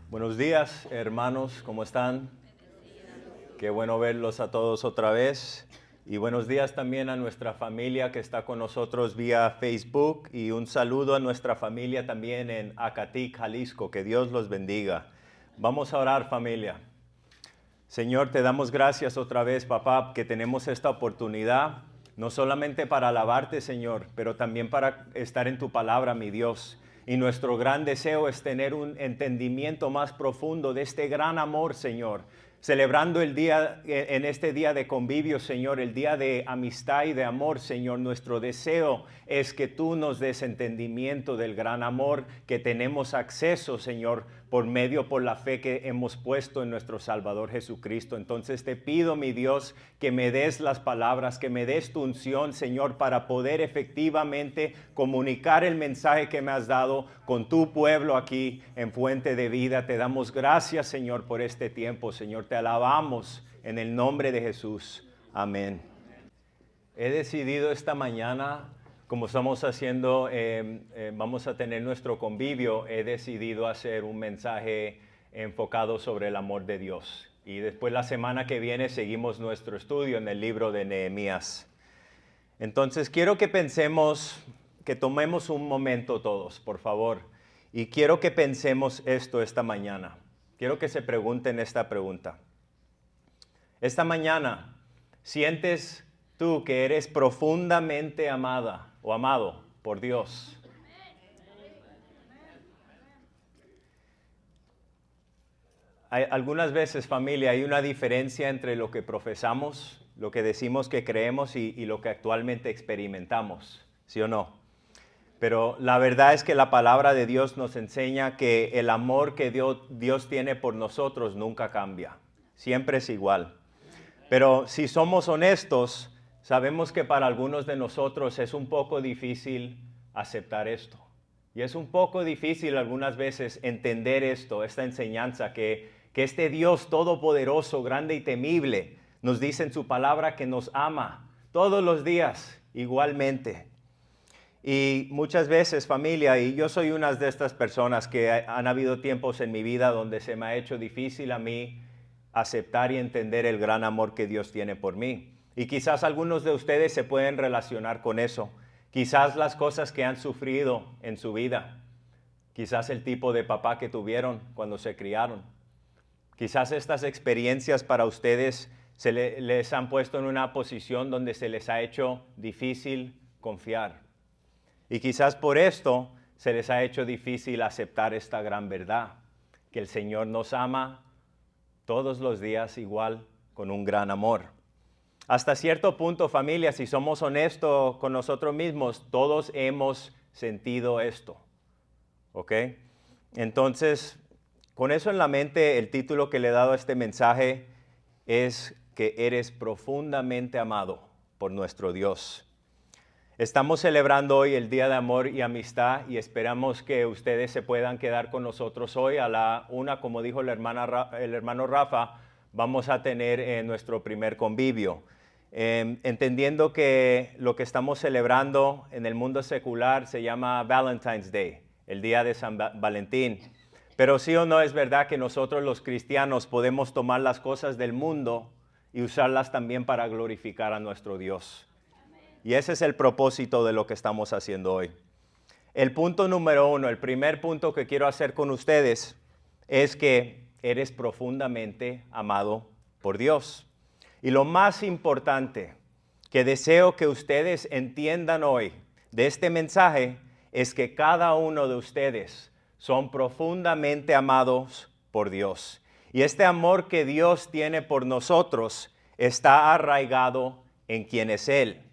Buenos días, hermanos, ¿cómo están? Qué bueno verlos a todos otra vez. Y buenos días también a nuestra familia que está con nosotros vía Facebook. Y un saludo a nuestra familia también en Acatic, Jalisco. Que Dios los bendiga. Vamos a orar, familia. Señor, te damos gracias otra vez, papá, que tenemos esta oportunidad, no solamente para alabarte, Señor, pero también para estar en tu palabra, mi Dios. Y nuestro gran deseo es tener un entendimiento más profundo de este gran amor, Señor. Celebrando el día, en este día de convivio, Señor, el día de amistad y de amor, Señor, nuestro deseo es que tú nos des entendimiento del gran amor que tenemos acceso, Señor, por la fe que hemos puesto en nuestro Salvador Jesucristo. Entonces te pido, mi Dios, que me des las palabras, que me des tu unción, Señor, para poder efectivamente comunicar el mensaje que me has dado con tu pueblo aquí en Fuente de Vida. Te damos gracias, Señor, por este tiempo, Señor. Te alabamos en el nombre de Jesús. Amén. He decidido esta mañana, como estamos haciendo, vamos a tener nuestro convivio, he decidido hacer un mensaje enfocado sobre el amor de Dios. Y después la semana que viene seguimos nuestro estudio en el libro de Nehemías. Entonces quiero que pensemos, que tomemos un momento todos, por favor. Y quiero que pensemos esto esta mañana. Quiero que se pregunten esta pregunta. Esta mañana, ¿sientes tú que eres profundamente amada o amado por Dios? Algunas veces, familia, hay una diferencia entre lo que profesamos, lo que decimos que creemos y lo que actualmente experimentamos, ¿sí o no? Pero la verdad es que la palabra de Dios nos enseña que el amor que Dios tiene por nosotros nunca cambia, siempre es igual. Pero si somos honestos, sabemos que para algunos de nosotros es un poco difícil aceptar esto. Y es un poco difícil algunas veces entender esto, esta enseñanza, que este Dios todopoderoso, grande y temible, nos dice en su palabra que nos ama todos los días igualmente. Y muchas veces, familia, y yo soy una de estas personas que han habido tiempos en mi vida donde se me ha hecho difícil a mí aceptar y entender el gran amor que Dios tiene por mí. Y quizás algunos de ustedes se pueden relacionar con eso. Quizás las cosas que han sufrido en su vida. Quizás el tipo de papá que tuvieron cuando se criaron. Quizás estas experiencias para ustedes les han puesto en una posición donde se les ha hecho difícil confiar. Y quizás por esto se les ha hecho difícil aceptar esta gran verdad, que el Señor nos ama todos los días igual, con un gran amor. Hasta cierto punto, familia, si somos honestos con nosotros mismos, todos hemos sentido esto. ¿Ok? Entonces, con eso en la mente, el título que le he dado a este mensaje es que eres profundamente amado por nuestro Dios. Estamos celebrando hoy el Día de Amor y Amistad y esperamos que ustedes se puedan quedar con nosotros hoy a la 1, como dijo el hermano Rafa, vamos a tener nuestro primer convivio. Entendiendo que lo que estamos celebrando en el mundo secular se llama Valentine's Day, el Día de San Valentín. Pero sí o no es verdad que nosotros los cristianos podemos tomar las cosas del mundo y usarlas también para glorificar a nuestro Dios. Y ese es el propósito de lo que estamos haciendo hoy. El punto número 1, el primer punto que quiero hacer con ustedes es que eres profundamente amado por Dios. Y lo más importante que deseo que ustedes entiendan hoy de este mensaje es que cada uno de ustedes son profundamente amados por Dios. Y este amor que Dios tiene por nosotros está arraigado en quien es Él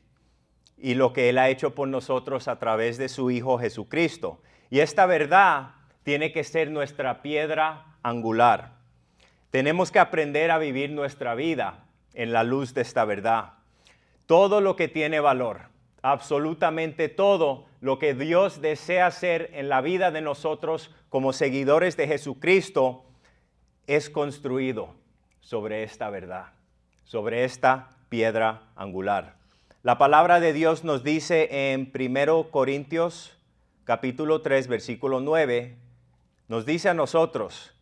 y lo que Él ha hecho por nosotros a través de su Hijo Jesucristo. Y esta verdad tiene que ser nuestra piedra angular. Tenemos que aprender a vivir nuestra vida en la luz de esta verdad. Todo lo que tiene valor, absolutamente todo lo que Dios desea hacer en la vida de nosotros como seguidores de Jesucristo, es construido sobre esta verdad, sobre esta piedra angular. La palabra de Dios nos dice en 1 Corintios capítulo 3, versículo 9, nos dice a nosotros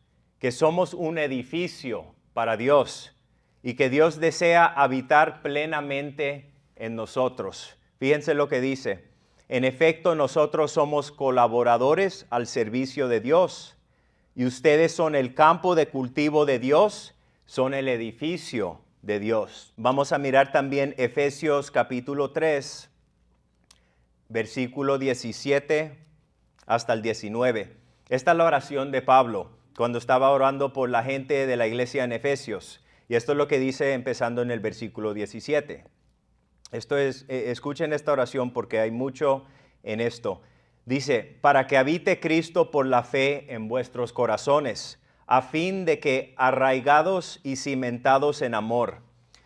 que somos un edificio para Dios y que Dios desea habitar plenamente en nosotros. Fíjense lo que dice. En efecto, nosotros somos colaboradores al servicio de Dios y ustedes son el campo de cultivo de Dios, son el edificio de Dios. Vamos a mirar también Efesios capítulo 3, versículo 17 hasta el 19. Esta es la oración de Pablo cuando estaba orando por la gente de la iglesia en Efesios. Y esto es lo que dice empezando en el versículo 17. Escuchen esta oración porque hay mucho en esto. Dice, para que habite Cristo por la fe en vuestros corazones, a fin de que, arraigados y cimentados en amor,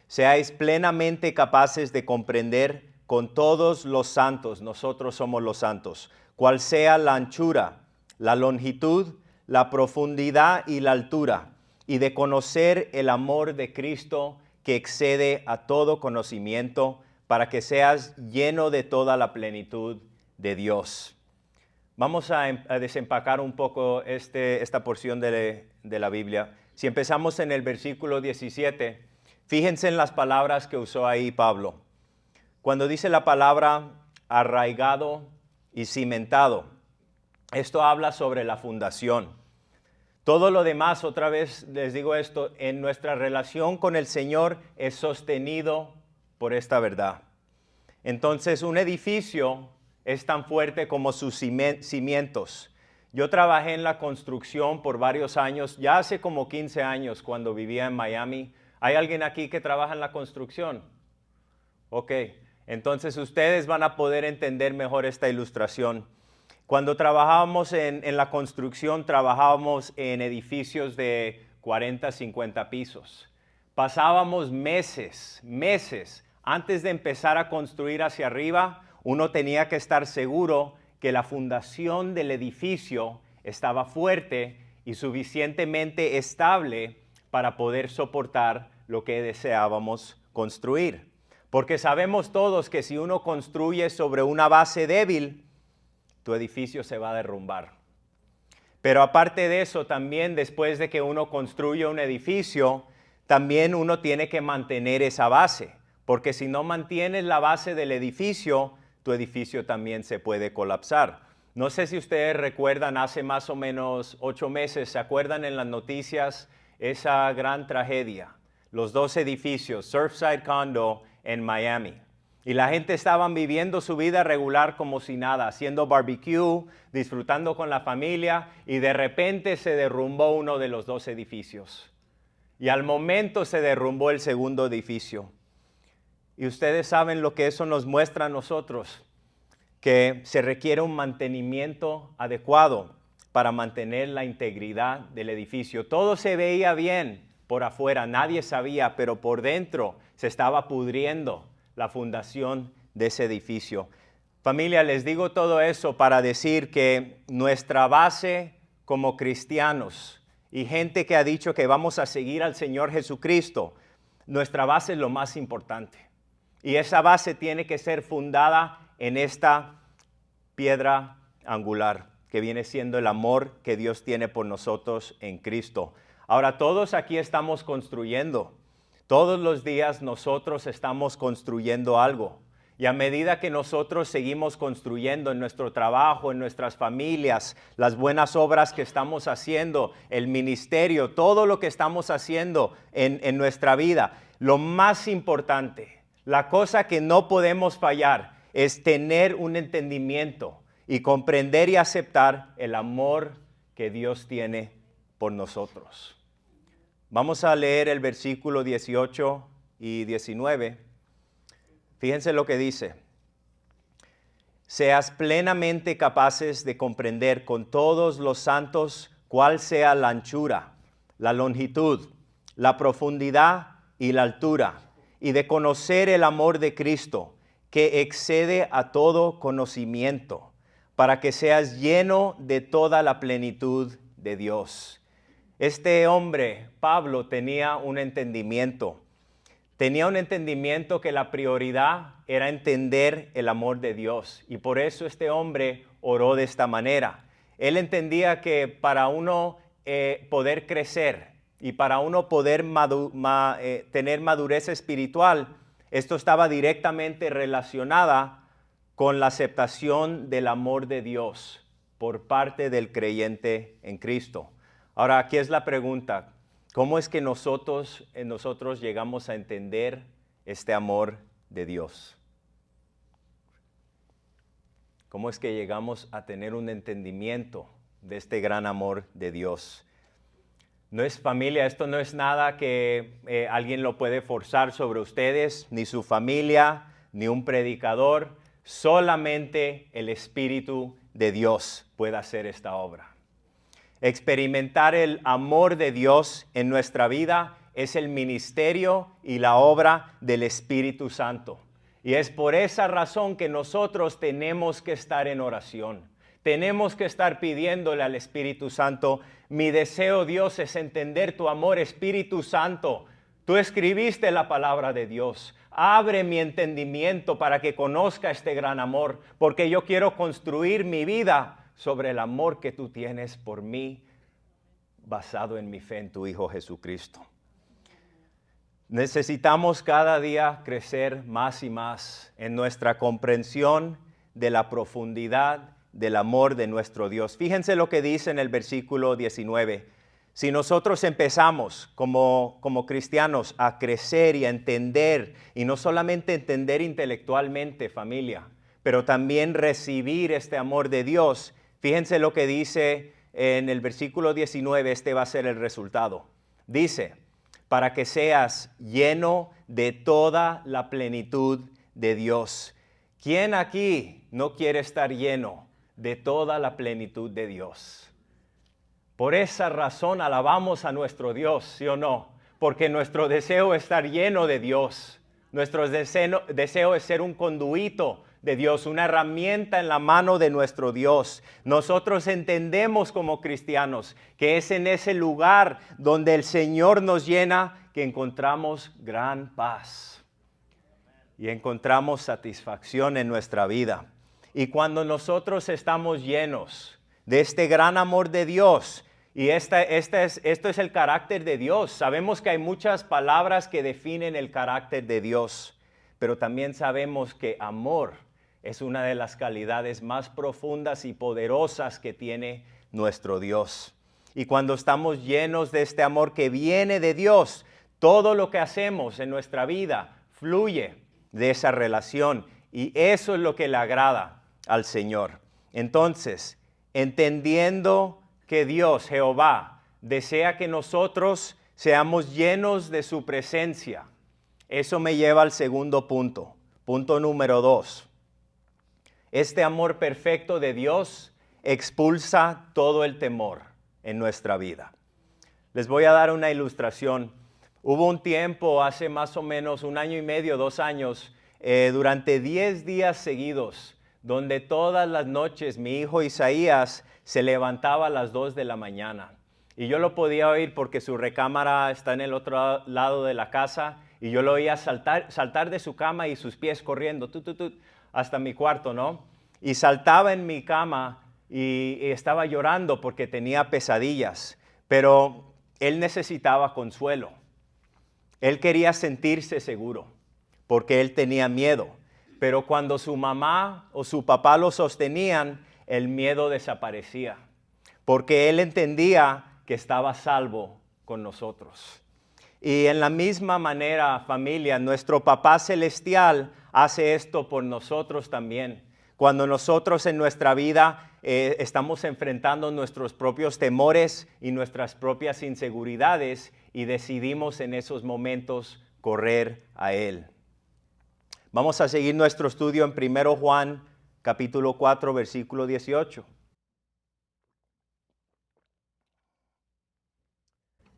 seáis plenamente capaces de comprender con todos los santos, nosotros somos los santos, cuál sea la anchura, la longitud, la profundidad y la altura, y de conocer el amor de Cristo que excede a todo conocimiento, para que seas lleno de toda la plenitud de Dios. Vamos a desempacar un poco esta porción de la Biblia. Si empezamos en el versículo 17, fíjense en las palabras que usó ahí Pablo. Cuando dice la palabra arraigado y cimentado, esto habla sobre la fundación. Todo lo demás, otra vez les digo esto, en nuestra relación con el Señor es sostenido por esta verdad. Entonces, un edificio es tan fuerte como sus cimientos. Yo trabajé en la construcción por varios años, ya hace como 15 años cuando vivía en Miami. ¿Hay alguien aquí que trabaja en la construcción? Ok, entonces ustedes van a poder entender mejor esta ilustración. Cuando trabajábamos en la construcción, trabajábamos en edificios de 40, 50 pisos. Pasábamos meses antes de empezar a construir hacia arriba. Uno tenía que estar seguro que la fundación del edificio estaba fuerte y suficientemente estable para poder soportar lo que deseábamos construir. Porque sabemos todos que si uno construye sobre una base débil, tu edificio se va a derrumbar. Pero aparte de eso, también después de que uno construye un edificio, también uno tiene que mantener esa base. Porque si no mantienes la base del edificio, tu edificio también se puede colapsar. No sé si ustedes recuerdan, hace más o menos 8 meses, ¿se acuerdan en las noticias esa gran tragedia? Los 2 edificios, Surfside Condo en Miami. Y la gente estaba viviendo su vida regular como si nada, haciendo barbecue, disfrutando con la familia, y de repente se derrumbó uno de los 2 edificios. Y al momento se derrumbó el segundo edificio. Y ustedes saben lo que eso nos muestra a nosotros, que se requiere un mantenimiento adecuado para mantener la integridad del edificio. Todo se veía bien por afuera, nadie sabía, pero por dentro se estaba pudriendo la fundación de ese edificio. Familia, les digo todo eso para decir que nuestra base como cristianos y gente que ha dicho que vamos a seguir al Señor Jesucristo, nuestra base es lo más importante. Y esa base tiene que ser fundada en esta piedra angular, que viene siendo el amor que Dios tiene por nosotros en Cristo. Ahora, todos aquí estamos construyendo. Todos los días nosotros estamos construyendo algo. Y a medida que nosotros seguimos construyendo en nuestro trabajo, en nuestras familias, las buenas obras que estamos haciendo, el ministerio, todo lo que estamos haciendo en nuestra vida, lo más importante, la cosa que no podemos fallar es tener un entendimiento y comprender y aceptar el amor que Dios tiene por nosotros. Vamos a leer el versículo 18 y 19. Fíjense lo que dice. Seas plenamente capaces de comprender con todos los santos cuál sea la anchura, la longitud, la profundidad y la altura, y de conocer el amor de Cristo, que excede a todo conocimiento, para que seas lleno de toda la plenitud de Dios. Este hombre, Pablo, tenía un entendimiento que la prioridad era entender el amor de Dios. Y por eso este hombre oró de esta manera. Él entendía que para uno poder crecer y para uno poder tener madurez espiritual, esto estaba directamente relacionada con la aceptación del amor de Dios por parte del creyente en Cristo. Ahora, aquí es la pregunta: ¿cómo es que nosotros llegamos a entender este amor de Dios? ¿Cómo es que llegamos a tener un entendimiento de este gran amor de Dios? No es familia, esto no es nada que alguien lo puede forzar sobre ustedes, ni su familia, ni un predicador. Solamente el Espíritu de Dios puede hacer esta obra. Experimentar el amor de Dios en nuestra vida es el ministerio y la obra del Espíritu Santo. Y es por esa razón que nosotros tenemos que estar en oración. Tenemos que estar pidiéndole al Espíritu Santo: mi deseo, Dios, es entender tu amor, Espíritu Santo. Tú escribiste la palabra de Dios. Abre mi entendimiento para que conozca este gran amor, porque yo quiero construir mi vida sobre el amor que tú tienes por mí, basado en mi fe en tu Hijo Jesucristo. Necesitamos cada día crecer más y más en nuestra comprensión de la profundidad del amor de nuestro Dios. Fíjense lo que dice en el versículo 19. Si nosotros empezamos como cristianos a crecer y a entender, y no solamente entender intelectualmente, familia, pero también recibir este amor de Dios, fíjense lo que dice en el versículo 19, este va a ser el resultado. Dice: para que seas lleno de toda la plenitud de Dios. ¿Quién aquí no quiere estar lleno de toda la plenitud de Dios? Por esa razón alabamos a nuestro Dios, ¿sí o no? Porque nuestro deseo es estar lleno de Dios. Nuestro deseo es ser un conduito de Dios, una herramienta en la mano de nuestro Dios. Nosotros entendemos como cristianos que es en ese lugar donde el Señor nos llena que encontramos gran paz y encontramos satisfacción en nuestra vida. Y cuando nosotros estamos llenos de este gran amor de Dios, y esto es el carácter de Dios. Sabemos que hay muchas palabras que definen el carácter de Dios, pero también sabemos que amor es una de las calidades más profundas y poderosas que tiene nuestro Dios. Y cuando estamos llenos de este amor que viene de Dios, todo lo que hacemos en nuestra vida fluye de esa relación, y eso es lo que le agrada al Señor. Entonces, entendiendo que Dios, Jehová, desea que nosotros seamos llenos de su presencia, eso me lleva al segundo punto. Punto número 2. Este amor perfecto de Dios expulsa todo el temor en nuestra vida. Les voy a dar una ilustración. Hubo un tiempo, hace más o menos 1 año y medio, 2 años, durante 10 días seguidos, donde todas las noches mi hijo Isaías se levantaba a las 2 de la mañana. Y yo lo podía oír porque su recámara está en el otro lado de la casa, y yo lo oía saltar de su cama y sus pies corriendo hasta mi cuarto, ¿no? Y saltaba en mi cama y estaba llorando porque tenía pesadillas, pero él necesitaba consuelo. Él quería sentirse seguro porque él tenía miedo, pero cuando su mamá o su papá lo sostenían, el miedo desaparecía, porque él entendía que estaba a salvo con nosotros. Y en la misma manera, familia, nuestro Papá Celestial hace esto por nosotros también. Cuando nosotros en nuestra vida estamos enfrentando nuestros propios temores y nuestras propias inseguridades, y decidimos en esos momentos correr a Él. Vamos a seguir nuestro estudio en 1 Juan capítulo 4, versículo 18.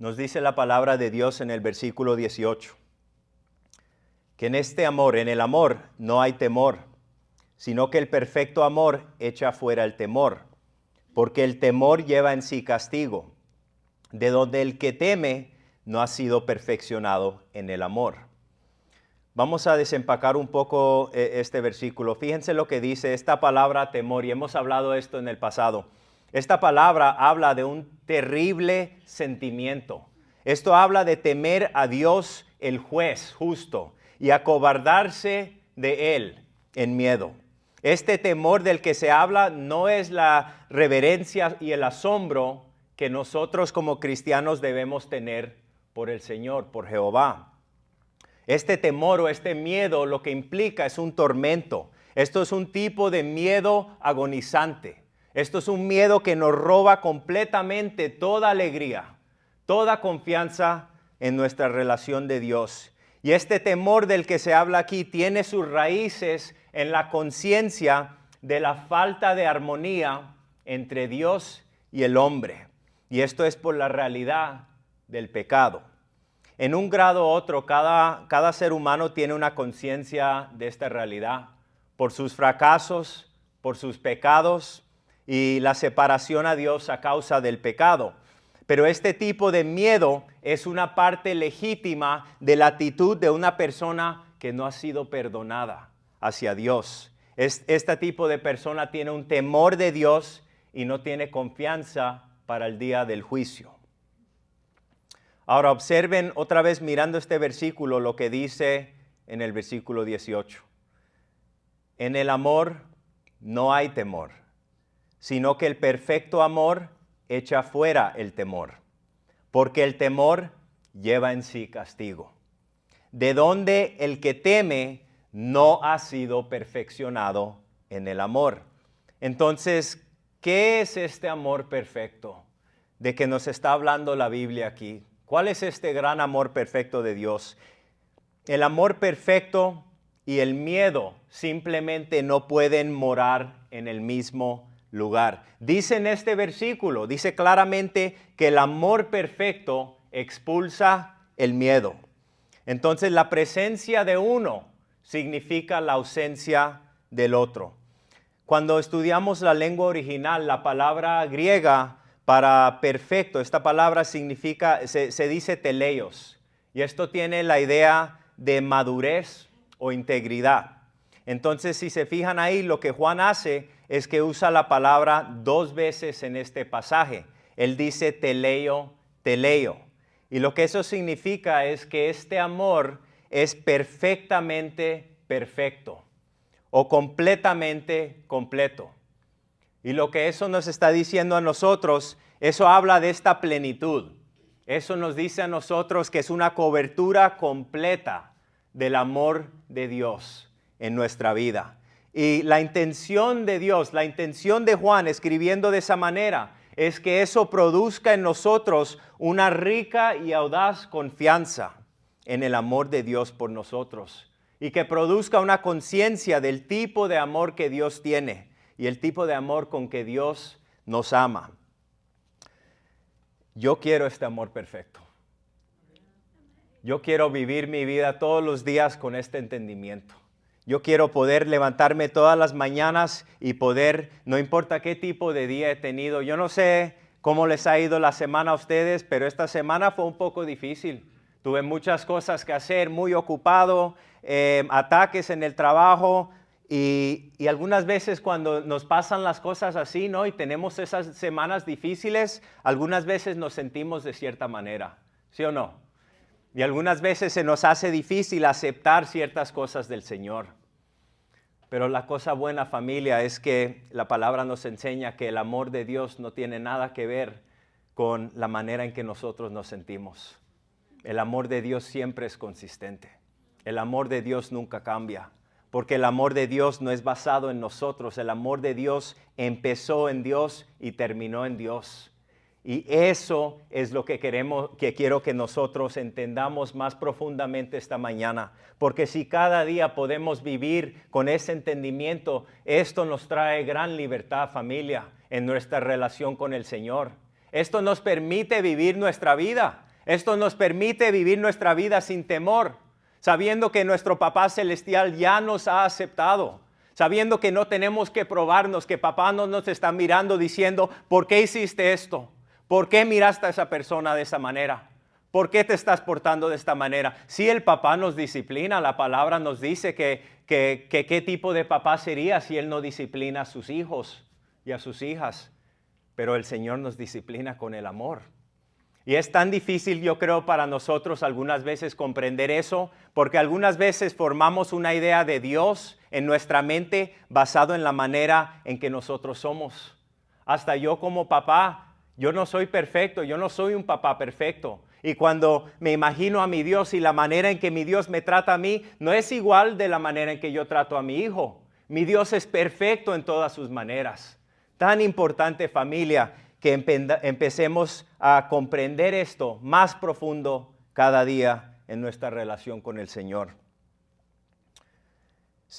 Nos dice la palabra de Dios en el versículo 18, que en este amor, en el amor, no hay temor, sino que el perfecto amor echa fuera el temor, porque el temor lleva en sí castigo, de donde el que teme no ha sido perfeccionado en el amor. Vamos a desempacar un poco este versículo. Fíjense lo que dice esta palabra temor, y hemos hablado esto en el pasado. Esta palabra habla de un terrible sentimiento. Esto habla de temer a Dios, el juez justo, y acobardarse de Él en miedo. Este temor del que se habla no es la reverencia y el asombro que nosotros como cristianos debemos tener por el Señor, por Jehová. Este temor o este miedo lo que implica es un tormento. Esto es un tipo de miedo agonizante. Esto es un miedo que nos roba completamente toda alegría, toda confianza en nuestra relación de Dios. Y este temor del que se habla aquí tiene sus raíces en la conciencia de la falta de armonía entre Dios y el hombre. Y esto es por la realidad del pecado. En un grado u otro, cada ser humano tiene una conciencia de esta realidad, por sus fracasos, por sus pecados y la separación a Dios a causa del pecado. Pero este tipo de miedo es una parte legítima de la actitud de una persona que no ha sido perdonada hacia Dios. Este tipo de persona tiene un temor de Dios y no tiene confianza para el día del juicio. Ahora observen otra vez mirando este versículo lo que dice en el versículo 18. En el amor no hay temor, sino que el perfecto amor echa fuera el temor, porque el temor lleva en sí castigo, de donde el que teme no ha sido perfeccionado en el amor. Entonces, ¿qué es este amor perfecto de que nos está hablando la Biblia aquí? ¿Cuál es este gran amor perfecto de Dios? El amor perfecto y el miedo simplemente no pueden morar en el mismo lugar. Dice en este versículo, dice claramente que el amor perfecto expulsa el miedo. Entonces la presencia de uno significa la ausencia del otro. Cuando estudiamos la lengua original, la palabra griega para perfecto, esta palabra significa, se dice teleios, y esto tiene la idea de madurez o integridad. Entonces, si se fijan ahí, lo que Juan hace es que usa la palabra 2 veces en este pasaje. Él dice teleio, teleio. Y lo que eso significa es que este amor es perfectamente perfecto o completamente completo. Y lo que eso nos está diciendo a nosotros, eso habla de esta plenitud. Eso nos dice a nosotros que es una cobertura completa del amor de Dios en nuestra vida. Y la intención de Dios, la intención de Juan escribiendo de esa manera, es que eso produzca en nosotros una rica y audaz confianza en el amor de Dios por nosotros. Y que produzca una conciencia del tipo de amor que Dios tiene y el tipo de amor con que Dios nos ama. Yo quiero este amor perfecto. Yo quiero vivir mi vida todos los días con este entendimiento. Yo quiero poder levantarme todas las mañanas y poder, no importa qué tipo de día he tenido. Yo no sé cómo les ha ido la semana a ustedes, pero esta semana fue un poco difícil. Tuve muchas cosas que hacer, muy ocupado, ataques en el trabajo. Y algunas veces cuando nos pasan las cosas así, ¿no? Y tenemos esas semanas difíciles, algunas veces nos sentimos de cierta manera, ¿sí o no? Y algunas veces se nos hace difícil aceptar ciertas cosas del Señor. Pero la cosa buena, familia, es que la palabra nos enseña que el amor de Dios no tiene nada que ver con la manera en que nosotros nos sentimos. El amor de Dios siempre es consistente. El amor de Dios nunca cambia. Porque el amor de Dios no es basado en nosotros. El amor de Dios empezó en Dios y terminó en Dios. Y eso es lo que quiero que nosotros entendamos más profundamente esta mañana. Porque si cada día podemos vivir con ese entendimiento, esto nos trae gran libertad, familia, en nuestra relación con el Señor. Esto nos permite vivir nuestra vida. Esto nos permite vivir nuestra vida sin temor, sabiendo que nuestro Papá Celestial ya nos ha aceptado, sabiendo que no tenemos que probarnos, que Papá no nos está mirando diciendo, ¿por qué hiciste esto? ¿Por qué miraste a esa persona de esa manera? ¿Por qué te estás portando de esta manera? Si el papá nos disciplina, la palabra nos dice que qué tipo de papá sería si él no disciplina a sus hijos y a sus hijas. pero el Señor nos disciplina con el amor. Y es tan difícil, yo creo, para nosotros algunas veces comprender eso, porque algunas veces formamos una idea de Dios en nuestra mente basado en la manera en que nosotros somos. Hasta yo como papá, yo no soy perfecto, yo no soy un papá perfecto. Y cuando me imagino a mi Dios y la manera en que mi Dios me trata a mí, no es igual de la manera en que yo trato a mi hijo. Mi Dios es perfecto en todas sus maneras. Tan importante, familia, que empecemos a comprender esto más profundo cada día en nuestra relación con el Señor.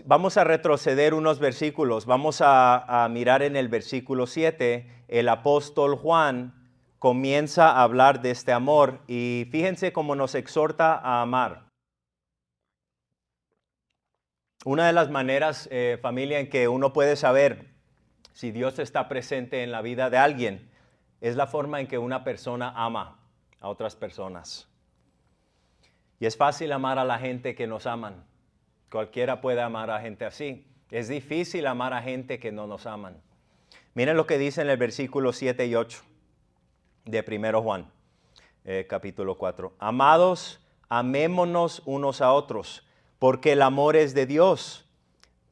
Vamos a retroceder unos versículos. Vamos a mirar en el versículo 7. El apóstol Juan comienza a hablar de este amor y fíjense cómo nos exhorta a amar. Una de las maneras, familia, en que uno puede saber si Dios está presente en la vida de alguien es la forma en que una persona ama a otras personas. Y es fácil amar a la gente que nos aman. Cualquiera puede amar a gente así. Es difícil amar a gente que no nos aman. Miren lo que dice en el versículo 7 y 8 de 1 Juan, capítulo 4. Amados, amémonos unos a otros, porque el amor es de Dios.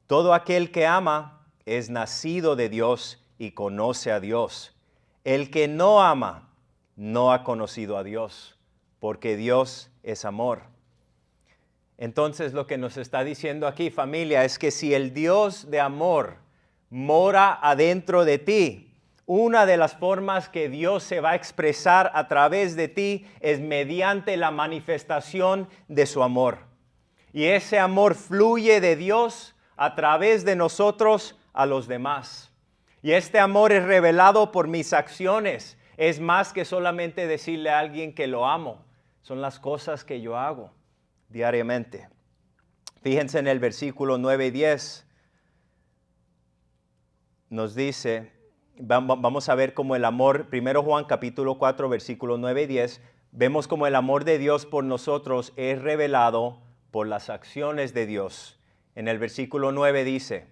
Todo aquel que ama es nacido de Dios y conoce a Dios. El que no ama no ha conocido a Dios, porque Dios es amor. Entonces lo que nos está diciendo aquí, familia, es que si el Dios de amor mora adentro de ti, una de las formas que Dios se va a expresar a través de ti es mediante la manifestación de su amor. Y ese amor fluye de Dios a través de nosotros a los demás. Y este amor es revelado por mis acciones. Es más que solamente decirle a alguien que lo amo. Son las cosas que yo hago diariamente. Fíjense en el versículo 9 y 10. Nos dice, vamos a ver cómo el amor, 1 Juan capítulo 4, versículo 9 y 10, vemos como el amor de Dios por nosotros es revelado por las acciones de Dios. En el versículo 9 dice,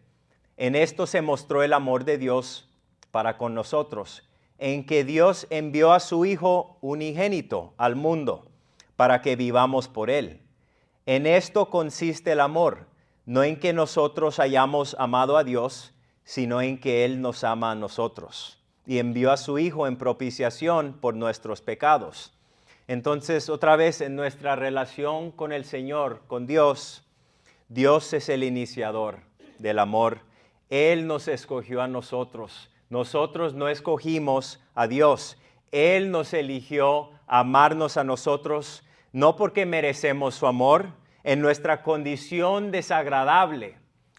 en esto se mostró el amor de Dios para con nosotros, en que Dios envió a su Hijo unigénito al mundo para que vivamos por él. En esto consiste el amor, no en que nosotros hayamos amado a Dios, sino en que Él nos ama a nosotros y envió a su Hijo en propiciación por nuestros pecados. Entonces, otra vez en nuestra relación con el Señor, con Dios, Dios es el iniciador del amor. Él nos escogió a nosotros. Nosotros no escogimos a Dios. Él nos eligió amarnos a nosotros, no porque merecemos su amor, en nuestra condición desagradable.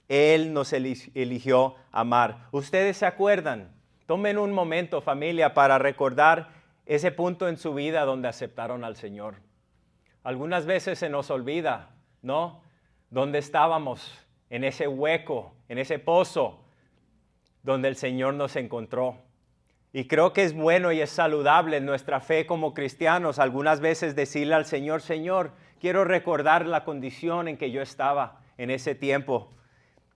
Él nos eligió amar. ¿Ustedes se acuerdan? Tomen un momento, familia, para recordar ese punto en su vida donde aceptaron al Señor. Algunas veces se nos olvida, ¿no? ¿Dónde estábamos? En ese hueco, en ese pozo donde el Señor nos encontró. Y creo que es bueno y es saludable en nuestra fe como cristianos algunas veces decirle al Señor, Señor, quiero recordar la condición en que yo estaba en ese tiempo.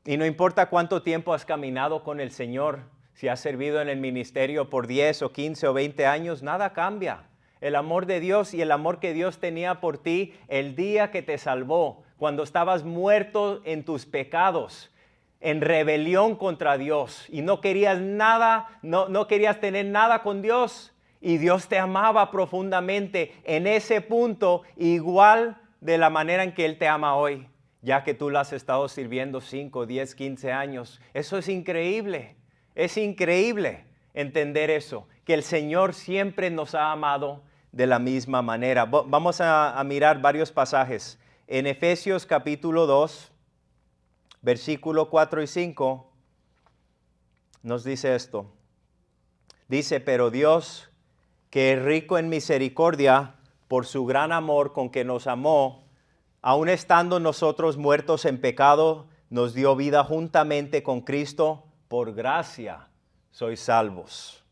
Y no importa cuánto tiempo has caminado con el Señor, si has servido en el ministerio por 10 o 15 o 20 años, nada cambia. El amor de Dios y el amor que Dios tenía por ti el día que te salvó, cuando estabas muerto en tus pecados, en rebelión contra Dios y no querías nada, no querías tener nada con Dios y Dios te amaba profundamente en ese punto, igual de la manera en que Él te ama hoy, ya que tú lo has estado sirviendo 5, 10, 15 años. Eso es increíble entender eso, que el Señor siempre nos ha amado de la misma manera. Vamos a mirar varios pasajes. En Efesios capítulo 2, versículo 4 y 5, nos dice esto. Dice, pero Dios, que es rico en misericordia, por su gran amor con que nos amó, aun estando nosotros muertos en pecado, nos dio vida juntamente con Cristo, por gracia sois salvos.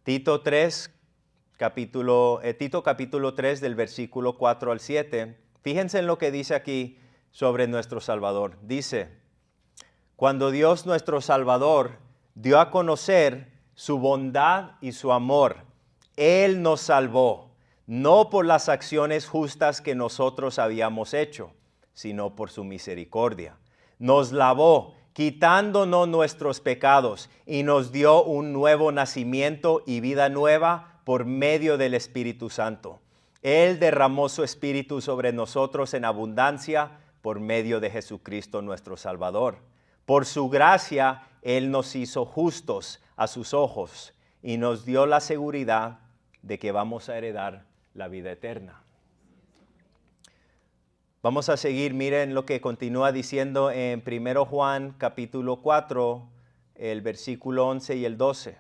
Tito capítulo 3 del versículo 4 al 7. Fíjense en lo que dice aquí sobre nuestro Salvador. Dice, cuando Dios nuestro Salvador dio a conocer su bondad y su amor. Él nos salvó, no por las acciones justas que nosotros habíamos hecho, sino por su misericordia. Nos lavó, quitándonos nuestros pecados, y nos dio un nuevo nacimiento y vida nueva por medio del Espíritu Santo. Él derramó su Espíritu sobre nosotros en abundancia por medio de Jesucristo nuestro Salvador. Por su gracia, Él nos hizo justos a sus ojos y nos dio la seguridad de que vamos a heredar la vida eterna. Vamos a seguir, miren lo que continúa diciendo en 1 Juan capítulo 4, el versículo 11 y el 12.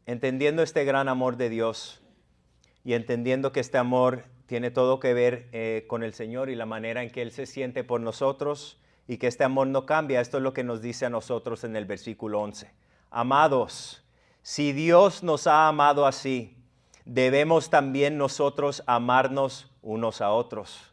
Entendiendo este gran amor de Dios y entendiendo que este amor tiene todo que ver con el Señor y la manera en que Él se siente por nosotros y que este amor no cambia, esto es lo que nos dice a nosotros en el versículo 11. Amados, si Dios nos ha amado así, debemos también nosotros amarnos unos a otros.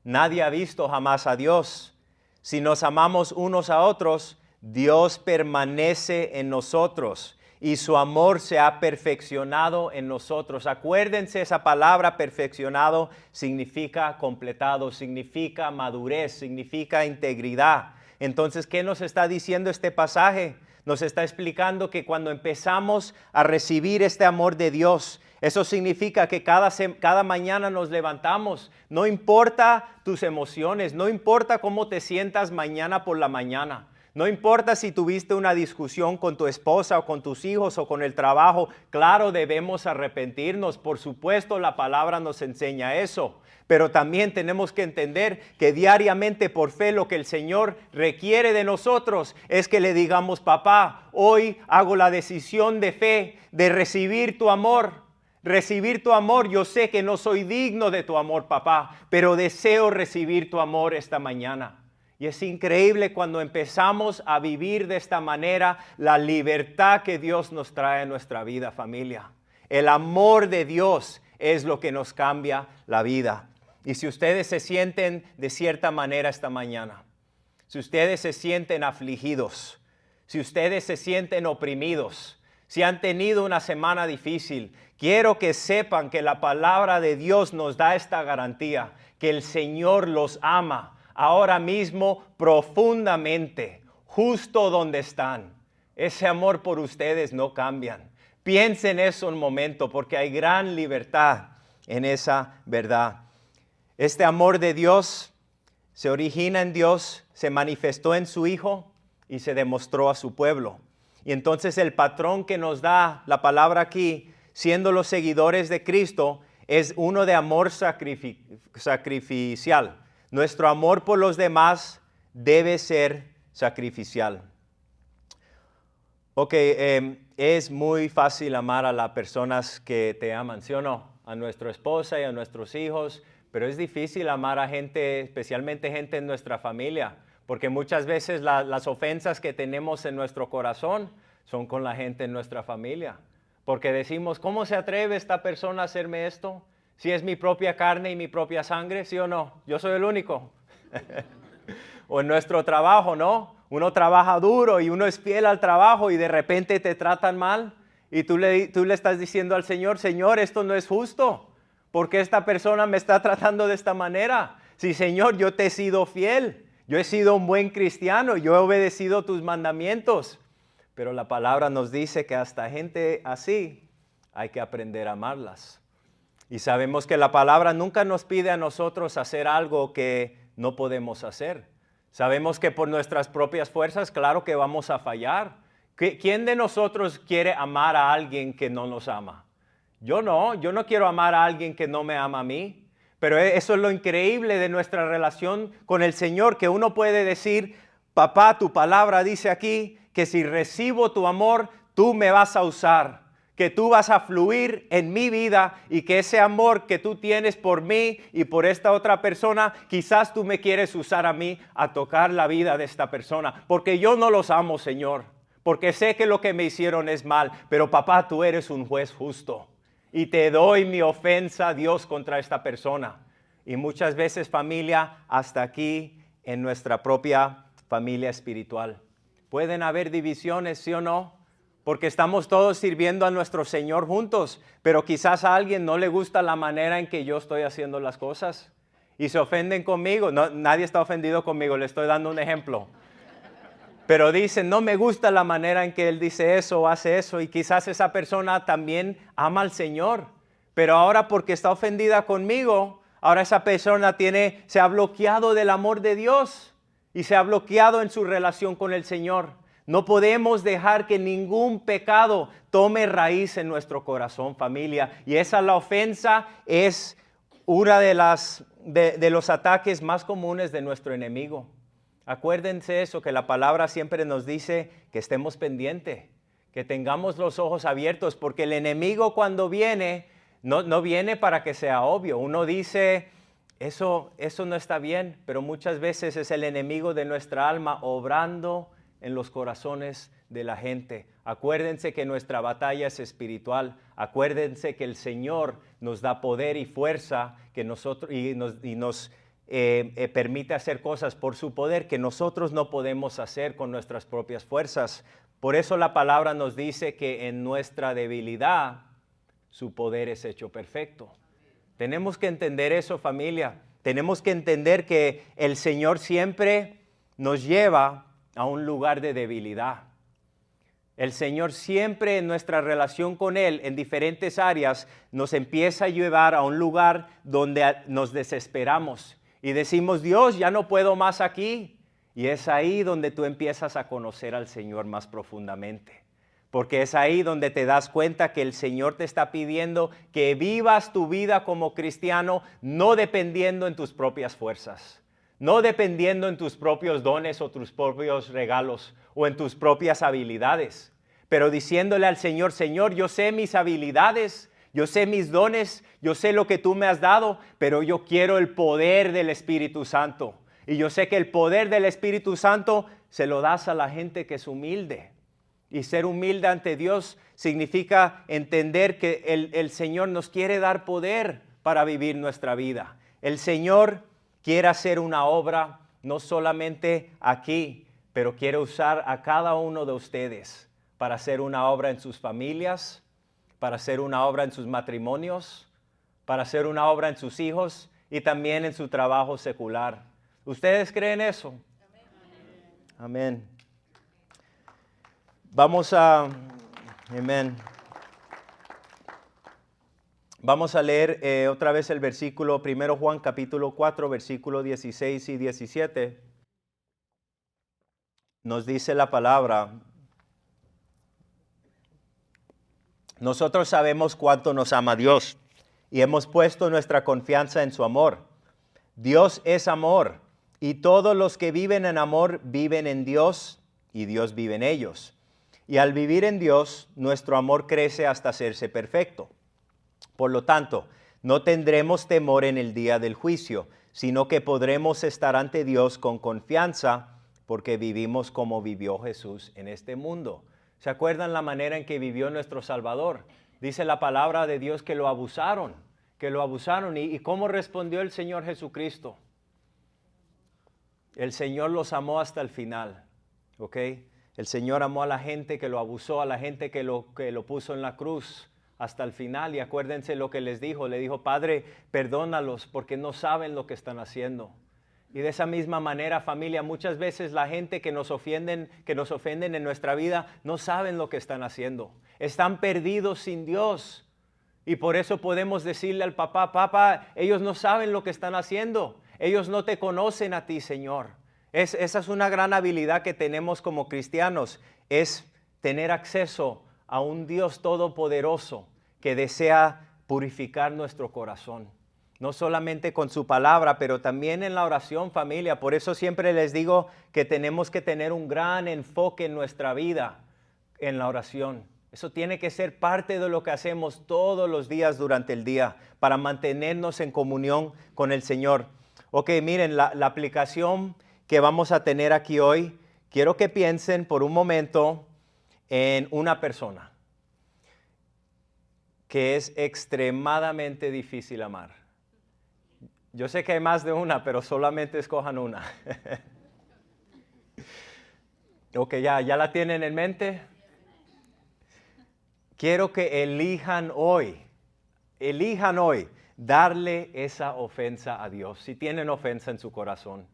Nadie ha visto jamás a Dios. Si nos amamos unos a otros, Dios permanece en nosotros y su amor se ha perfeccionado en nosotros. Acuérdense, esa palabra perfeccionado significa completado, significa madurez, significa integridad. Entonces, ¿qué nos está diciendo este pasaje? Nos está explicando que cuando empezamos a recibir este amor de Dios, eso significa que cada mañana nos levantamos. No importa tus emociones, no importa cómo te sientas mañana por la mañana. No importa si tuviste una discusión con tu esposa o con tus hijos o con el trabajo. Claro, debemos arrepentirnos. Por supuesto, la palabra nos enseña eso. Pero también tenemos que entender que diariamente por fe lo que el Señor requiere de nosotros es que le digamos: papá, hoy hago la decisión de fe de recibir tu amor. Recibir tu amor. Yo sé que no soy digno de tu amor, papá, pero deseo recibir tu amor esta mañana. Y es increíble cuando empezamos a vivir de esta manera la libertad que Dios nos trae a nuestra vida, familia. El amor de Dios es lo que nos cambia la vida. Y si ustedes se sienten de cierta manera esta mañana, si ustedes se sienten afligidos, si ustedes se sienten oprimidos, si han tenido una semana difícil, quiero que sepan que la palabra de Dios nos da esta garantía, que el Señor los ama ahora mismo profundamente, justo donde están. Ese amor por ustedes no cambian. Piensen eso un momento, porque hay gran libertad en esa verdad. Este amor de Dios se origina en Dios, se manifestó en su Hijo y se demostró a su pueblo. Y entonces el patrón que nos da la palabra aquí, siendo los seguidores de Cristo, es uno de amor sacrificial. Nuestro amor por los demás debe ser sacrificial. Ok, es muy fácil amar a las personas que te aman, ¿sí o no? A nuestra esposa y a nuestros hijos, pero es difícil amar a gente, especialmente gente en nuestra familia, porque muchas veces las ofensas que tenemos en nuestro corazón son con la gente en nuestra familia. Porque decimos: ¿cómo se atreve esta persona a hacerme esto? Si es mi propia carne y mi propia sangre, ¿sí o no? Yo soy el único. O en nuestro trabajo, ¿no? Uno trabaja duro y uno es fiel al trabajo y de repente te tratan mal. Y tú le estás diciendo al Señor: Señor, esto no es justo. ¿Por qué esta persona me está tratando de esta manera? Sí, Señor, yo te he sido fiel. Yo he sido un buen cristiano. Yo he obedecido tus mandamientos. Pero la palabra nos dice que hasta gente así hay que aprender a amarlas. Y sabemos que la palabra nunca nos pide a nosotros hacer algo que no podemos hacer. Sabemos que por nuestras propias fuerzas, claro que vamos a fallar. ¿Quién de nosotros quiere amar a alguien que no nos ama? Yo no quiero amar a alguien que no me ama a mí. Pero eso es lo increíble de nuestra relación con el Señor, que uno puede decir: papá, tu palabra dice aquí que si recibo tu amor, tú me vas a usar, que tú vas a fluir en mi vida y que ese amor que tú tienes por mí y por esta otra persona, quizás tú me quieres usar a mí a tocar la vida de esta persona, porque yo no los amo, Señor, porque sé que lo que me hicieron es mal, pero papá, tú eres un juez justo y te doy mi ofensa, Dios, contra esta persona. Y muchas veces, familia, hasta aquí en nuestra propia familia espiritual. Pueden haber divisiones, ¿sí o no? Porque estamos todos sirviendo a nuestro Señor juntos, pero quizás a alguien no le gusta la manera en que yo estoy haciendo las cosas y se ofenden conmigo. No, nadie está ofendido conmigo, le estoy dando un ejemplo. Pero dicen, no me gusta la manera en que él dice eso o hace eso, y quizás esa persona también ama al Señor, pero ahora porque está ofendida conmigo, ahora esa persona se ha bloqueado del amor de Dios y se ha bloqueado en su relación con el Señor. No podemos dejar que ningún pecado tome raíz en nuestro corazón, familia. Y la ofensa es una de los ataques más comunes de nuestro enemigo. Acuérdense eso, que la palabra siempre nos dice que estemos pendientes, que tengamos los ojos abiertos, porque el enemigo cuando viene, no viene para que sea obvio. Uno dice, eso no está bien, pero muchas veces es el enemigo de nuestra alma obrando en los corazones de la gente. Acuérdense que nuestra batalla es espiritual. Acuérdense que el Señor nos da poder y fuerza que nosotros, y nos permite hacer cosas por su poder que nosotros no podemos hacer con nuestras propias fuerzas. Por eso la palabra nos dice que en nuestra debilidad su poder es hecho perfecto. Tenemos que entender eso, familia. Tenemos que entender que el Señor siempre nos lleva a un lugar de debilidad. El Señor siempre en nuestra relación con Él, en diferentes áreas, nos empieza a llevar a un lugar donde nos desesperamos y decimos, Dios, ya no puedo más aquí. Y es ahí donde tú empiezas a conocer al Señor más profundamente. Porque es ahí donde te das cuenta que el Señor te está pidiendo que vivas tu vida como cristiano, no dependiendo en tus propias fuerzas, no dependiendo en tus propios dones o tus propios regalos o en tus propias habilidades, pero diciéndole al Señor, Señor, yo sé mis habilidades, yo sé mis dones, yo sé lo que tú me has dado, pero yo quiero el poder del Espíritu Santo. Y yo sé que el poder del Espíritu Santo se lo das a la gente que es humilde. Y ser humilde ante Dios significa entender que el Señor nos quiere dar poder para vivir nuestra vida. El Señor quiere hacer una obra, no solamente aquí, pero quiere usar a cada uno de ustedes para hacer una obra en sus familias, para hacer una obra en sus matrimonios, para hacer una obra en sus hijos y también en su trabajo secular. ¿Ustedes creen eso? Amén. Amén. Vamos a leer otra vez el versículo 1 Juan capítulo 4, versículo 16 y 17. Nos dice la palabra, nosotros sabemos cuánto nos ama Dios y hemos puesto nuestra confianza en su amor. Dios es amor y todos los que viven en amor viven en Dios y Dios vive en ellos. Y al vivir en Dios, nuestro amor crece hasta hacerse perfecto. Por lo tanto, no tendremos temor en el día del juicio, sino que podremos estar ante Dios con confianza porque vivimos como vivió Jesús en este mundo. ¿Se acuerdan la manera en que vivió nuestro Salvador? Dice la palabra de Dios que lo abusaron. ¿Y cómo respondió el Señor Jesucristo? El Señor los amó hasta el final, ¿ok? El Señor amó a la gente que lo abusó, a la gente que lo puso en la cruz hasta el final. Y acuérdense lo que les dijo. Le dijo, Padre, perdónalos porque no saben lo que están haciendo. Y de esa misma manera, familia, muchas veces la gente que nos ofenden en nuestra vida no saben lo que están haciendo. Están perdidos sin Dios. Y por eso podemos decirle al papá, papá, ellos no saben lo que están haciendo. Ellos no te conocen a ti, Señor. Esa es una gran habilidad que tenemos como cristianos, es tener acceso a un Dios todopoderoso que desea purificar nuestro corazón. No solamente con su palabra, pero también en la oración, familia. Por eso siempre les digo que tenemos que tener un gran enfoque en nuestra vida en la oración. Eso tiene que ser parte de lo que hacemos todos los días durante el día para mantenernos en comunión con el Señor. Ok, miren, la aplicación que vamos a tener aquí hoy, quiero que piensen por un momento en una persona que es extremadamente difícil amar. Yo sé que hay más de una, pero solamente escojan una. Ok, ya la tienen en mente. Quiero que elijan hoy darle esa ofensa a Dios. Si tienen ofensa en su corazón,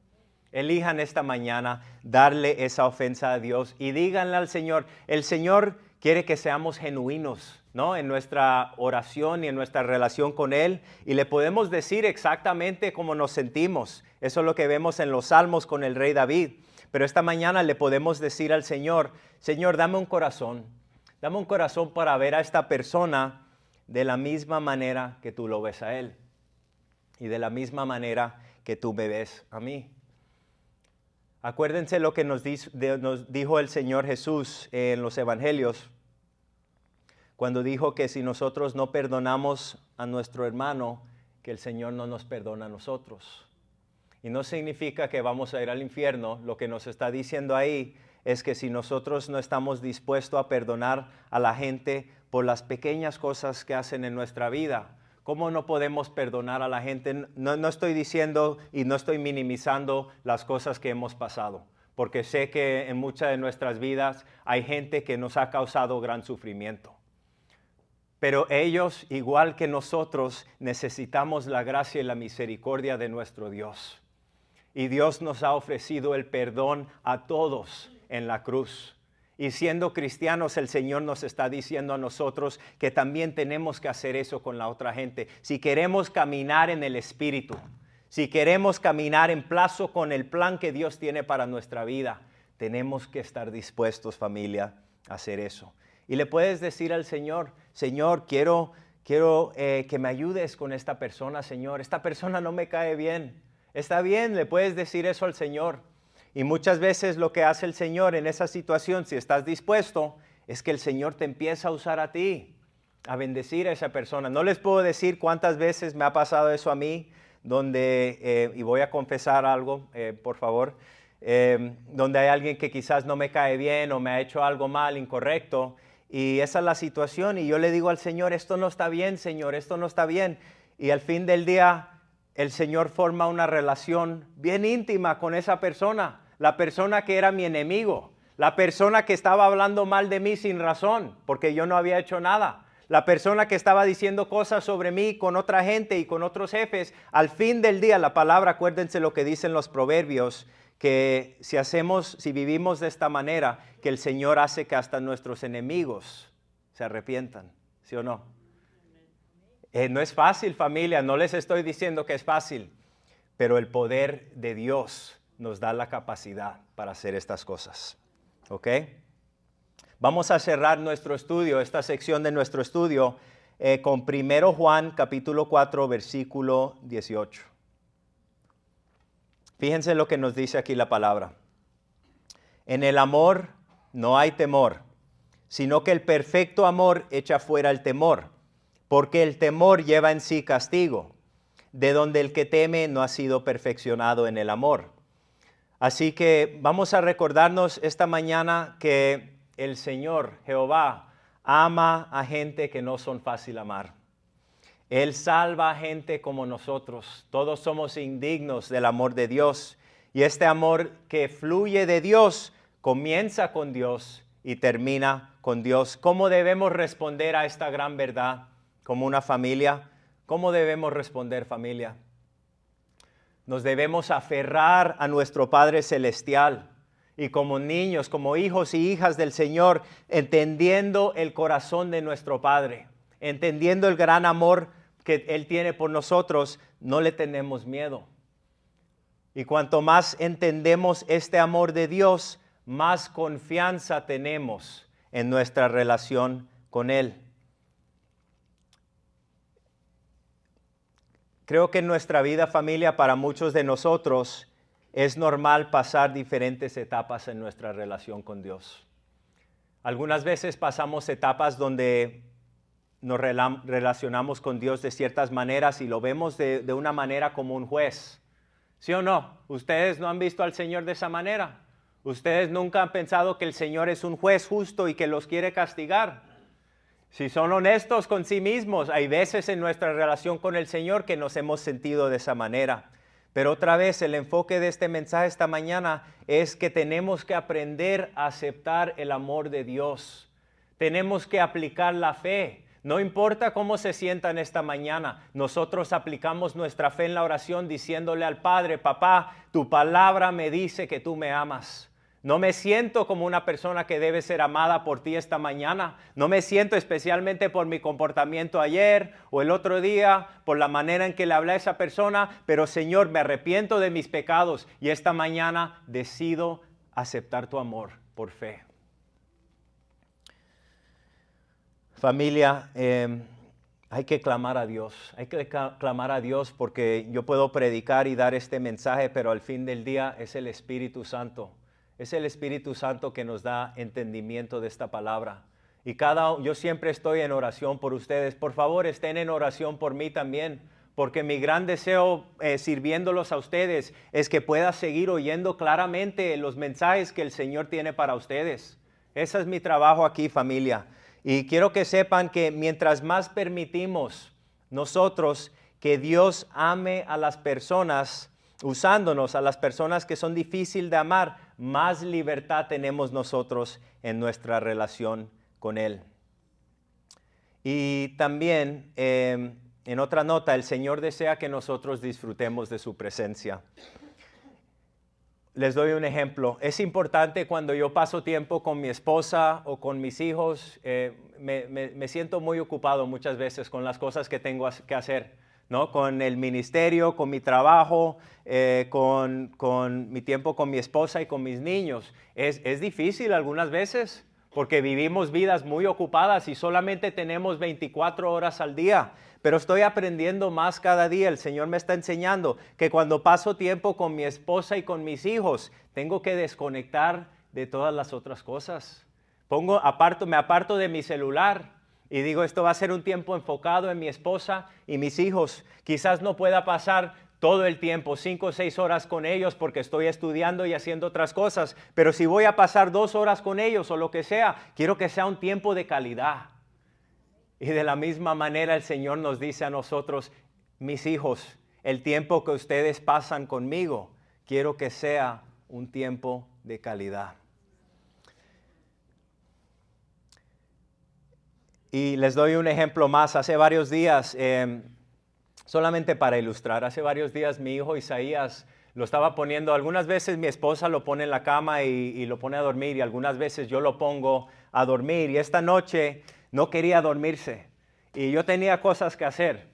elijan esta mañana darle esa ofensa a Dios y díganle al Señor. El Señor quiere que seamos genuinos, ¿no? En nuestra oración y en nuestra relación con Él, y le podemos decir exactamente cómo nos sentimos. Eso es lo que vemos en los Salmos con el rey David. Pero esta mañana le podemos decir al Señor: Señor, dame un corazón para ver a esta persona de la misma manera que tú lo ves a Él y de la misma manera que tú me ves a mí. Acuérdense lo que nos dijo el Señor Jesús en los Evangelios, cuando dijo que si nosotros no perdonamos a nuestro hermano, que el Señor no nos perdona a nosotros. Y no significa que vamos a ir al infierno. Lo que nos está diciendo ahí es que si nosotros no estamos dispuestos a perdonar a la gente por las pequeñas cosas que hacen en nuestra vida, ¿cómo no podemos perdonar a la gente? No estoy diciendo y no estoy minimizando las cosas que hemos pasado, porque sé que en muchas de nuestras vidas hay gente que nos ha causado gran sufrimiento. Pero ellos, igual que nosotros, necesitamos la gracia y la misericordia de nuestro Dios. Y Dios nos ha ofrecido el perdón a todos en la cruz. Y siendo cristianos, el Señor nos está diciendo a nosotros que también tenemos que hacer eso con la otra gente. Si queremos caminar en el Espíritu, si queremos caminar en plazo con el plan que Dios tiene para nuestra vida, tenemos que estar dispuestos, familia, a hacer eso. Y le puedes decir al Señor: Señor, quiero que me ayudes con esta persona, Señor. Esta persona no me cae bien. Está bien, le puedes decir eso al Señor. Y muchas veces lo que hace el Señor en esa situación, si estás dispuesto, es que el Señor te empieza a usar a ti, a bendecir a esa persona. No les puedo decir cuántas veces me ha pasado eso a mí, donde, y voy a confesar algo, por favor, donde hay alguien que quizás no me cae bien o me ha hecho algo mal, incorrecto, y esa es la situación, y yo le digo al Señor: esto no está bien, Señor, esto no está bien. Y al fin del día, el Señor forma una relación bien íntima con esa persona, la persona que era mi enemigo, la persona que estaba hablando mal de mí sin razón, porque yo no había hecho nada, la persona que estaba diciendo cosas sobre mí con otra gente y con otros jefes. Al fin del día, la palabra, acuérdense lo que dicen los proverbios, que si vivimos de esta manera, que el Señor hace que hasta nuestros enemigos se arrepientan, ¿sí o no? No es fácil, familia, no les estoy diciendo que es fácil, pero el poder de Dios nos da la capacidad para hacer estas cosas, ¿ok? Vamos a cerrar nuestro estudio, esta sección de nuestro estudio, con 1 Juan capítulo 4, versículo 18. Fíjense lo que nos dice aquí la palabra. En el amor no hay temor, sino que el perfecto amor echa fuera el temor, porque el temor lleva en sí castigo, de donde el que teme no ha sido perfeccionado en el amor. Así que vamos a recordarnos esta mañana que el Señor, Jehová, ama a gente que no son fácil amar. Él salva a gente como nosotros. Todos somos indignos del amor de Dios. Y este amor que fluye de Dios comienza con Dios y termina con Dios. ¿Cómo debemos responder a esta gran verdad como una familia? ¿Cómo debemos responder, familia? Nos debemos aferrar a nuestro Padre Celestial. Y como niños, como hijos y hijas del Señor, entendiendo el corazón de nuestro Padre, entendiendo el gran amor que Él tiene por nosotros, no le tenemos miedo. Y cuanto más entendemos este amor de Dios, más confianza tenemos en nuestra relación con Él. Creo que en nuestra vida, familia, para muchos de nosotros, es normal pasar diferentes etapas en nuestra relación con Dios. Algunas veces pasamos etapas donde nos relacionamos con Dios de ciertas maneras y lo vemos de una manera como un juez. ¿Sí o no? Ustedes no han visto al Señor de esa manera. Ustedes nunca han pensado que el Señor es un juez justo y que los quiere castigar. Si son honestos con sí mismos, hay veces en nuestra relación con el Señor que nos hemos sentido de esa manera, Pero otra vez, el enfoque de este mensaje esta mañana es que tenemos que aprender a aceptar el amor de Dios. Tenemos que aplicar la fe. No importa cómo se sientan esta mañana, nosotros aplicamos nuestra fe en la oración diciéndole al Padre: papá, tu palabra me dice que tú me amas. No me siento como una persona que debe ser amada por ti esta mañana. No me siento especialmente por mi comportamiento ayer o el otro día, por la manera en que le hablé a esa persona, pero Señor, me arrepiento de mis pecados y esta mañana decido aceptar tu amor por fe. Familia, hay que clamar a Dios. Hay que clamar a Dios porque yo puedo predicar y dar este mensaje, pero al fin del día es el Espíritu Santo. Es el Espíritu Santo que nos da entendimiento de esta palabra. Y yo siempre estoy en oración por ustedes. Por favor, estén en oración por mí también, porque mi gran deseo sirviéndolos a ustedes es que pueda seguir oyendo claramente los mensajes que el Señor tiene para ustedes. Ese es mi trabajo aquí, familia. Y quiero que sepan que mientras más permitimos nosotros que Dios ame a las personas, usándonos a las personas que son difíciles de amar, más libertad tenemos nosotros en nuestra relación con Él. Y también, en otra nota, el Señor desea que nosotros disfrutemos de su presencia. Les doy un ejemplo. Es importante cuando yo paso tiempo con mi esposa o con mis hijos, me siento muy ocupado muchas veces con las cosas que tengo que hacer, ¿no? Con el ministerio, con mi trabajo, con mi tiempo con mi esposa y con mis niños. Es difícil algunas veces porque vivimos vidas muy ocupadas y solamente tenemos 24 horas al día. Pero estoy aprendiendo más cada día. El Señor me está enseñando que cuando paso tiempo con mi esposa y con mis hijos, tengo que desconectar de todas las otras cosas. Me aparto de mi celular y digo, esto va a ser un tiempo enfocado en mi esposa y mis hijos. Quizás no pueda pasar todo el tiempo, 5 o 6 horas con ellos porque estoy estudiando y haciendo otras cosas. Pero si voy a pasar 2 horas con ellos o lo que sea, quiero que sea un tiempo de calidad. Y de la misma manera el Señor nos dice a nosotros, mis hijos, el tiempo que ustedes pasan conmigo, quiero que sea un tiempo de calidad. Y les doy un ejemplo más. Hace varios días, solamente para ilustrar, hace varios días mi hijo Isaías lo estaba poniendo. Algunas veces mi esposa lo pone en la cama y lo pone a dormir, y algunas veces yo lo pongo a dormir. Y esta noche no quería dormirse y yo tenía cosas que hacer.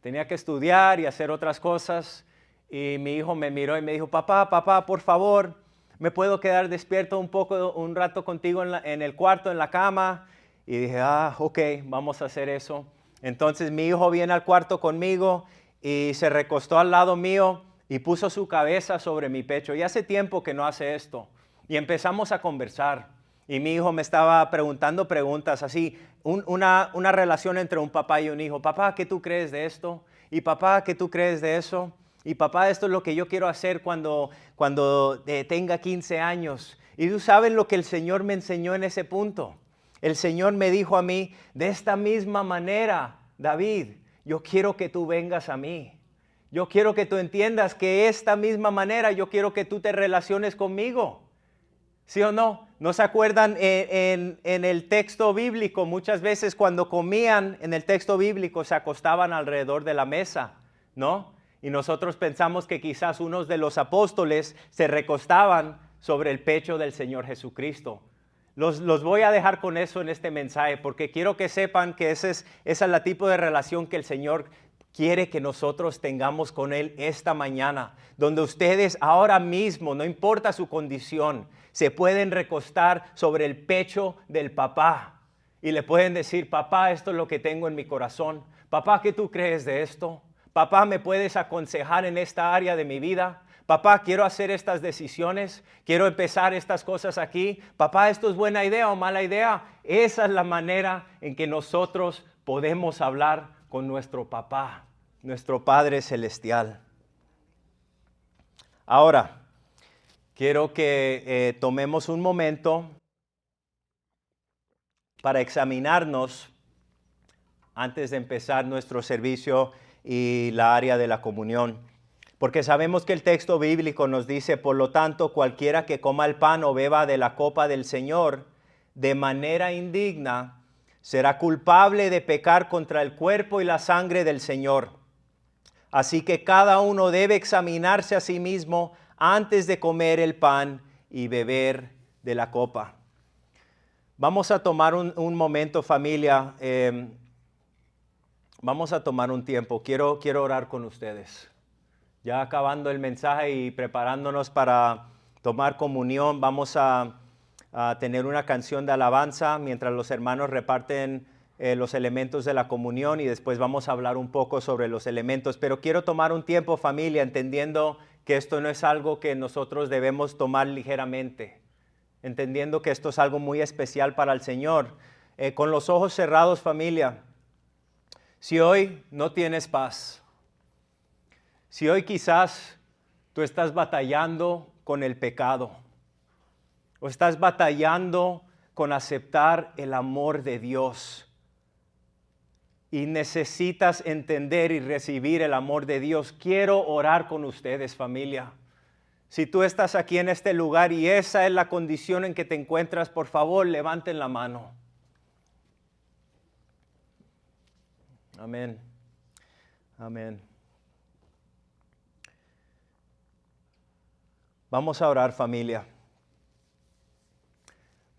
Tenía que estudiar y hacer otras cosas. Y mi hijo me miró y me dijo, papá, por favor, ¿me puedo quedar despierto un rato contigo en el cuarto, en la cama? Y dije, ok, vamos a hacer eso. Entonces mi hijo viene al cuarto conmigo y se recostó al lado mío y puso su cabeza sobre mi pecho. Y hace tiempo que no hace esto. Y empezamos a conversar. Y mi hijo me estaba preguntando preguntas así, una relación entre un papá y un hijo. Papá, ¿qué tú crees de esto? Y papá, ¿qué tú crees de eso? Y papá, esto es lo que yo quiero hacer cuando tenga 15 años. Y tú sabes lo que el Señor me enseñó en ese punto. El Señor me dijo a mí, de esta misma manera, David, yo quiero que tú vengas a mí. Yo quiero que tú entiendas que de esta misma manera yo quiero que tú te relaciones conmigo. ¿Sí o no? ¿No se acuerdan en el texto bíblico? Muchas veces cuando comían en el texto bíblico se acostaban alrededor de la mesa, ¿no? Y nosotros pensamos que quizás unos de los apóstoles se recostaban sobre el pecho del Señor Jesucristo. Los voy a dejar con eso en este mensaje porque quiero que sepan que esa es la tipo de relación que el Señor quiere que nosotros tengamos con Él esta mañana, donde ustedes ahora mismo, no importa su condición, se pueden recostar sobre el pecho del papá y le pueden decir, papá, esto es lo que tengo en mi corazón. Papá, ¿qué tú crees de esto? Papá, ¿me puedes aconsejar en esta área de mi vida? Papá, quiero hacer estas decisiones, quiero empezar estas cosas aquí. Papá, ¿esto es buena idea o mala idea? Esa es la manera en que nosotros podemos hablar con nuestro papá, nuestro Padre Celestial. Ahora, quiero que tomemos un momento para examinarnos antes de empezar nuestro servicio y la área de la comunión. Porque sabemos que el texto bíblico nos dice, por lo tanto, cualquiera que coma el pan o beba de la copa del Señor de manera indigna, será culpable de pecar contra el cuerpo y la sangre del Señor. Así que cada uno debe examinarse a sí mismo antes de comer el pan y beber de la copa. Vamos a tomar un momento, familia. Vamos a tomar un tiempo. Quiero orar con ustedes. Ya acabando el mensaje y preparándonos para tomar comunión, vamos a tener una canción de alabanza mientras los hermanos reparten los elementos de la comunión y después vamos a hablar un poco sobre los elementos. Pero quiero tomar un tiempo, familia, entendiendo que esto no es algo que nosotros debemos tomar ligeramente, entendiendo que esto es algo muy especial para el Señor. Con los ojos cerrados, familia, si hoy no tienes paz, si hoy quizás tú estás batallando con el pecado o estás batallando con aceptar el amor de Dios y necesitas entender y recibir el amor de Dios, quiero orar con ustedes, familia. Si tú estás aquí en este lugar y esa es la condición en que te encuentras, por favor, levanten la mano. Amén. Amén. Vamos a orar, familia.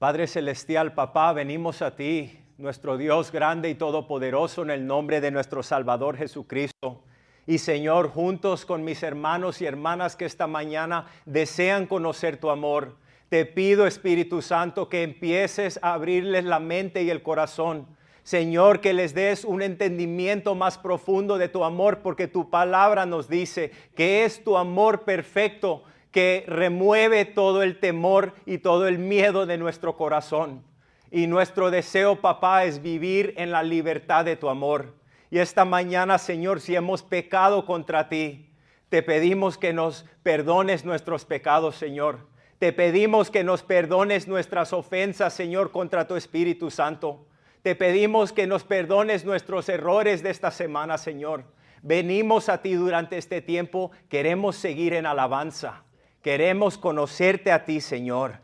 Padre Celestial, Papá, venimos a ti, nuestro Dios grande y todopoderoso, en el nombre de nuestro Salvador Jesucristo. Y Señor, juntos con mis hermanos y hermanas que esta mañana desean conocer tu amor, te pido, Espíritu Santo, que empieces a abrirles la mente y el corazón. Señor, que les des un entendimiento más profundo de tu amor, porque tu palabra nos dice que es tu amor perfecto que remueve todo el temor y todo el miedo de nuestro corazón. Y nuestro deseo, papá, es vivir en la libertad de tu amor. Y esta mañana, Señor, si hemos pecado contra ti, te pedimos que nos perdones nuestros pecados, Señor. Te pedimos que nos perdones nuestras ofensas, Señor, contra tu Espíritu Santo. Te pedimos que nos perdones nuestros errores de esta semana, Señor. Venimos a ti durante este tiempo, queremos seguir en alabanza. Queremos conocerte a ti, Señor,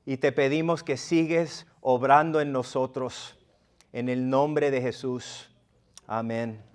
y te pedimos que sigues obrando en nosotros. En el nombre de Jesús. Amén.